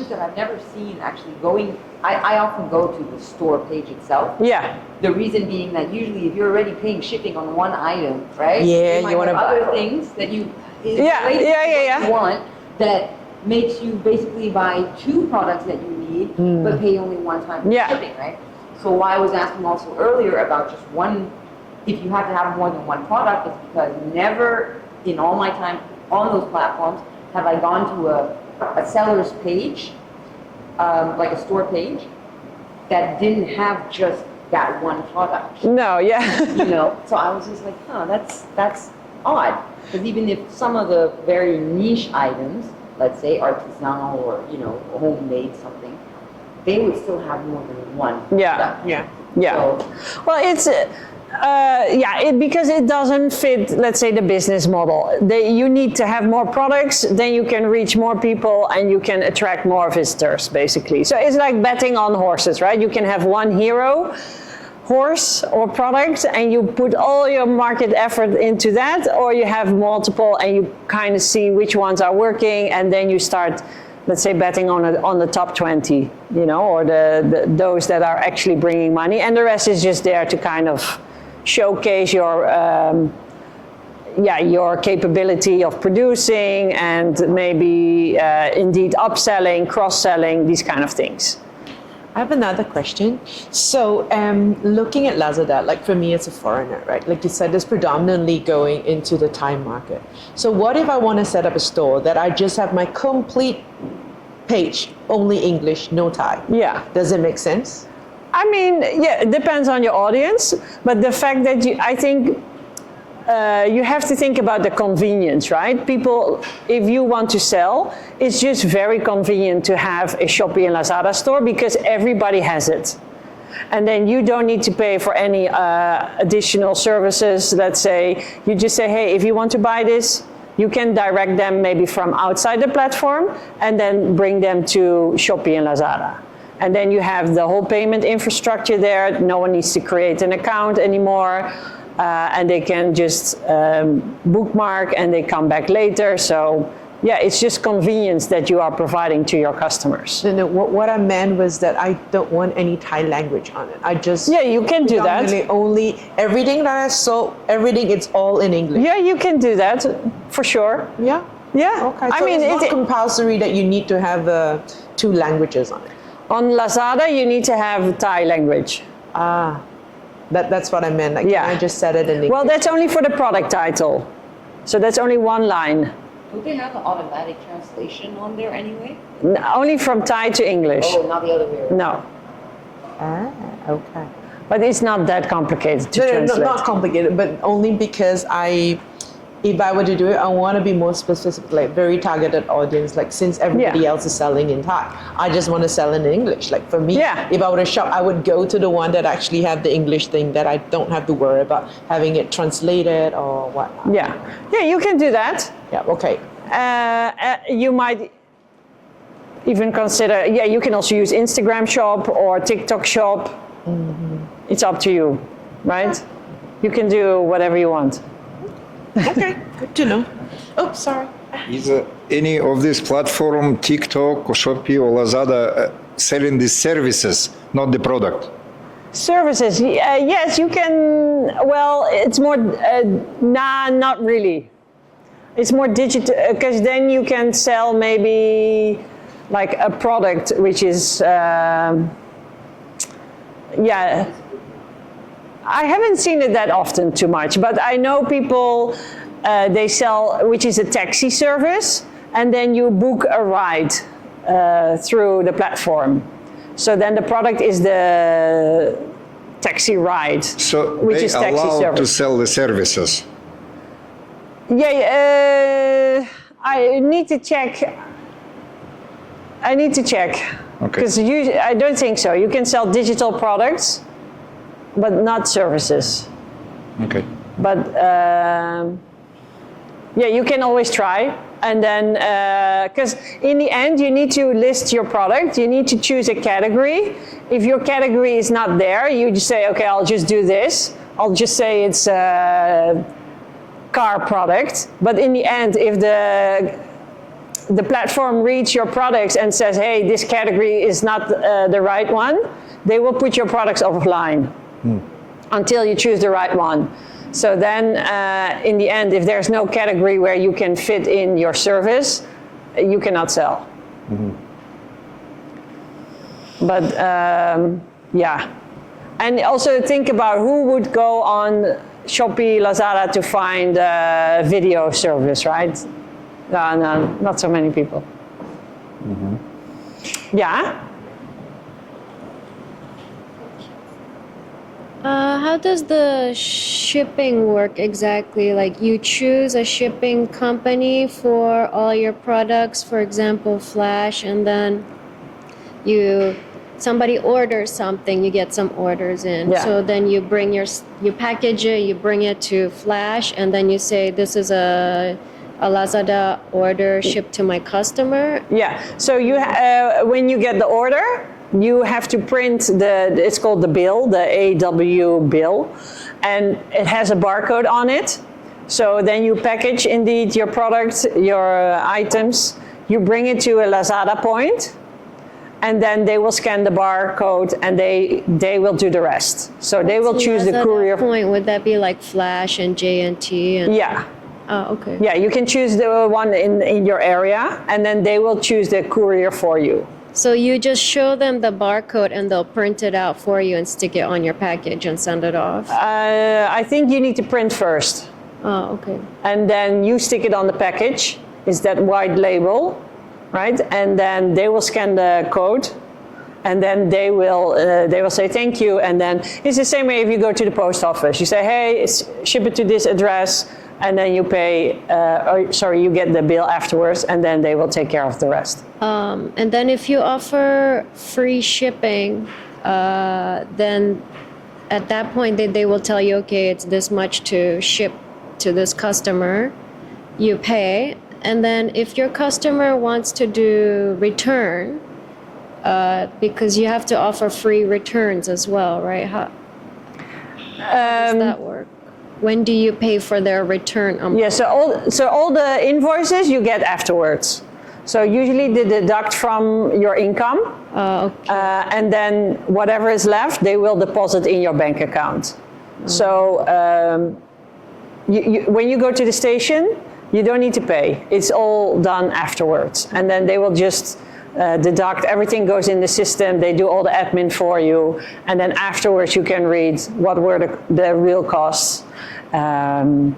That I've never seen actually going. I often go to the store page itself. Yeah. The reason being that usually if you're already paying shipping on one item, right? Yeah, might you wanna have buy other things that you Yeah. you want that makes you basically buy two products that you need but pay only one time for shipping, right? So why I was asking also earlier about just one, if you have to have more than one product, it's because never in all my time on those platforms have I gone to a seller's page, like a store page, that didn't have just that one product. No, yeah. You know, so I was just like, that's odd. Because even if some of the very niche items, let's say artisanal or, you know, homemade something, they would still have more than one Yeah. product. Yeah. Yeah. So, Well, it's because it doesn't fit, let's say, the business model. You need to have more products, then you can reach more people and you can attract more visitors, basically. So it's like betting on horses, right? You can have one hero horse or product and you put all your market effort into that, or you have multiple and you kind of see which ones are working, and then you start, let's say, betting on the top 20, you know, or those that are actually bringing money, and the rest is just there to kind of showcase your capability of producing and maybe indeed upselling, cross-selling, these kind of things. I have another question. So, looking at Lazada, like for me as a foreigner, right? Like you said, it's predominantly going into the Thai market. So, what if I want to set up a store that I just have my complete page, only English, no Thai? Yeah. Does it make sense? I mean, yeah, it depends on your audience, but the fact that I think you have to think about the convenience, right? People, if you want to sell, it's just very convenient to have a Shopee and Lazada store because everybody has it. And then you don't need to pay for any additional services. Let's say, you just say, hey, if you want to buy this, you can direct them maybe from outside the platform and then bring them to Shopee and Lazada. And then you have the whole payment infrastructure there. No one needs to create an account anymore. And they can just bookmark and they come back later. So yeah, it's just convenience that you are providing to your customers. No, what I meant was that I don't want any Thai language on it. I just You can do that. Only everything that I sold, everything, it's all in English. Yeah, you can do that for sure. Yeah. Yeah. Okay. So it's not compulsory that you need to have 2 languages on it. On Lazada, you need to have Thai language. That's what I meant. Like, Yeah. I just said it in English. Well, that's only for the product title. So that's only one line. do they have an automatic translation on there anyway? Only from Thai to English. Oh, not the other way around. No. Okay. But it's not that complicated to translate. Not complicated, but only because if I were to do it, I want to be more specific, like very targeted audience. Like since everybody else is selling in Thai, I just want to sell in English. Like for me, if I were to shop, I would go to the one that actually have the English thing that I don't have to worry about having it translated or whatnot. Yeah, you can do that. Yeah. Okay. You might even consider, you can also use Instagram shop or TikTok shop. Mm-hmm. It's up to you, right? You can do whatever you want. Okay, good to know. Oh, sorry. Is any of this platform, TikTok or Shopee or Lazada, selling these services, not the product? Services, yes, you can. Well, it's more, not really. It's more digital, because then you can sell maybe like a product which is, I haven't seen it that often too much, but I know people, they sell, which is a taxi service, and then you book a ride through the platform. So then the product is the taxi ride, So which they is taxi allowed service. to sell the services. I need to check. Okay. Because I don't think so. You can sell digital products, but not services. Okay. But you can always try. And then, because in the end, you need to list your product. You need to choose a category. If your category is not there, you just say, okay, I'll just do this. I'll just say it's a car product. But in the end, if the platform reads your products and says, hey, this category is not the right one, they will put your products offline until you choose the right one. So then, in the end, if there's no category where you can fit in your service, you cannot sell. Mm-hmm. But and also think about who would go on Shopee, Lazada to find a video service, right? No, not so many people. Mm-hmm. Yeah. How does the shipping work exactly? Like you choose a shipping company for all your products, for example, Flash, and then somebody orders something, you get some orders in. Yeah. So then you you package it, you bring it to Flash, and then you say this is a Lazada order shipped to my customer. Yeah. So when you get the order, you have to print it's called the bill, the AW bill, and it has a barcode on it. So then you package indeed your products, your items, you bring it to a Lazada point, and then they will scan the barcode and they will do the rest. So they will choose the Lazada courier. point, would that be like Flash and JNT? And Yeah. Oh, okay. Yeah, you can choose the one in your area, and then they will choose the courier for you. So you just show them the barcode and they'll print it out for you and stick it on your package and send it off. I think you need to print first, Oh, okay. and then you stick it on the package. It's that white label, right? And then they will scan the code, and then they will say thank you. And then it's the same way if you go to the post office. You say, hey, ship it to this address, and then you pay. You get the bill afterwards, and then they will take care of the rest. And then if you offer free shipping, then at that point they will tell you, okay, it's this much to ship to this customer. You pay, and then if your customer wants to do return, because you have to offer free returns as well, right? How does that work? When do you pay for their return amount? Yeah, so all the invoices you get afterwards. So usually they deduct from your income, Okay. and then whatever is left, they will deposit in your bank account. So when you go to the station, you don't need to pay. It's all done afterwards, and then they will just deduct. Everything goes in the system. They do all the admin for you, and then afterwards you can read what were the real costs. And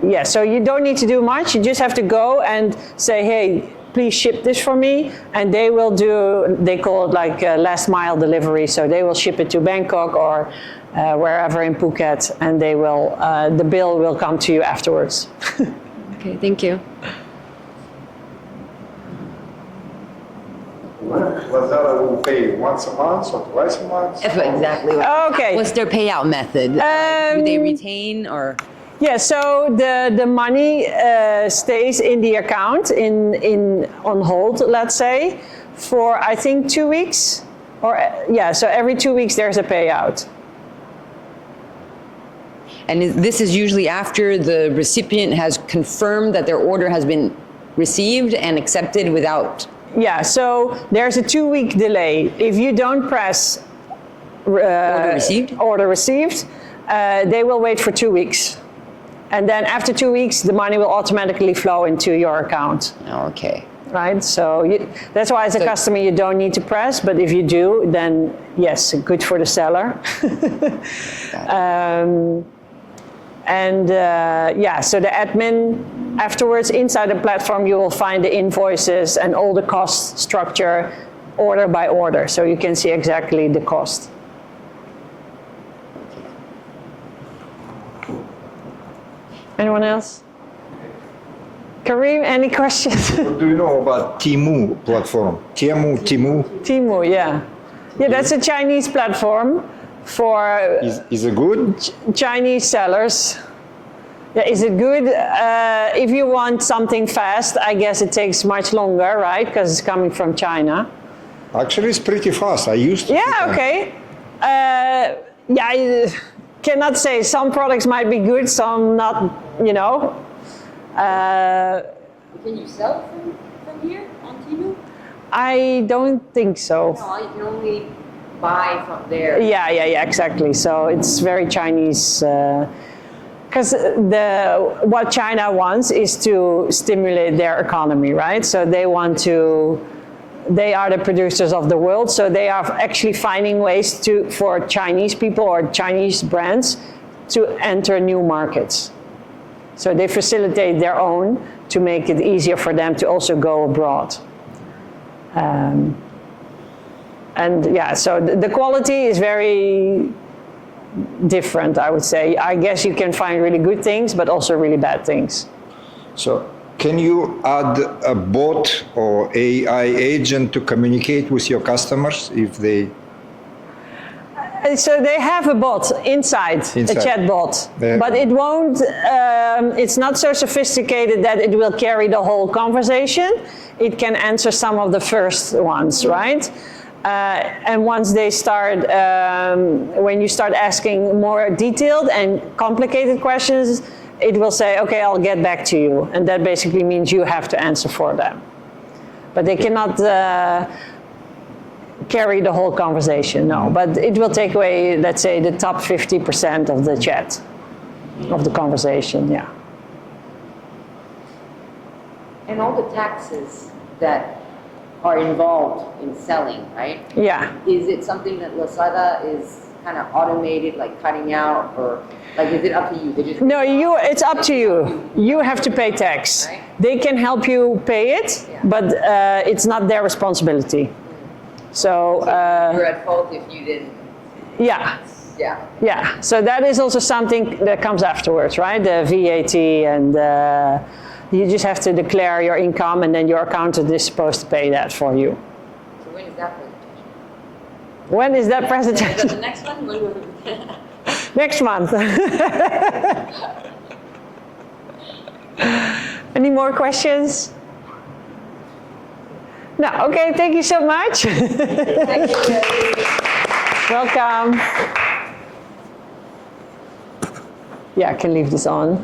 yeah, so you don't need to do much. You just have to go and say, hey, please ship this for me, and they will they call it like last mile delivery. So they will ship it to Bangkok or wherever in Phuket, and the bill will come to you afterwards. Okay, thank you. Lazada will pay once a month or twice a month? That's exactly what. Okay. What's their payout method? Do they retain or? Yeah, so the money stays in the account on hold, let's say, for I think 2 weeks, so every 2 weeks there's a payout. And this is usually after the recipient has confirmed that their order has been received and accepted without. Yeah, so there's a 2-week delay. If you don't press order received, they will wait for 2 weeks. And then after 2 weeks, the money will automatically flow into your account. Okay. Right, so that's why as a customer you don't need to press, but if you do, then yes, good for the seller. So the admin afterwards inside the platform, you will find the invoices and all the cost structure order by order, so you can see exactly the cost. Anyone else? Kareem, any questions? What do you know about Temu platform? Temu? Temu, yeah. Yeah, that's a Chinese platform for Is it good? Chinese sellers. Yeah, is it good? If you want something fast, I guess it takes much longer, right? Because it's coming from China. Actually, it's pretty fast. I used to. Yeah, okay. I cannot say. Some products might be good, some not, Can you sell from here on Temu? I don't think so. No, you can only buy from there. Yeah, exactly. So it's very Chinese. Because what China wants is to stimulate their economy, right? So they are the producers of the world, so they are actually finding ways for Chinese people or Chinese brands to enter new markets. So they facilitate their own to make it easier for them to also go abroad. So the quality is very different, I would say. I guess you can find really good things, but also really bad things. So can you add a bot or AI agent to communicate with your customers if they... So they have a bot inside. A chat bot, Yeah. but it won't, it's not so sophisticated that it will carry the whole conversation. It can answer some of the first ones, right? And once they start, when you start asking more detailed and complicated questions, it will say, okay, I'll get back to you. And that basically means you have to answer for them. But they cannot carry the whole conversation, no. But it will take away, let's say, the top 50% of the chat, of the conversation, yeah. And all the taxes that are involved in selling, right? Yeah. Is it something that Lazada is kind of automated, like cutting out, or like is it up to you? They just No, it's up to you. You have to pay tax. Right. They can help you pay it, Yeah. but it's not their responsibility. So, you're at fault if you didn't. yeah. Yeah. Yeah, so that is also something that comes afterwards, right? The VAT, and you just have to declare your income, and then your accountant is supposed to pay that for you. So when is that presentation? When is that Is that presentation? the next one? When will it be? Next month. Any more questions? No, okay, thank you so much. Thank you. Welcome. Yeah, I can leave this on.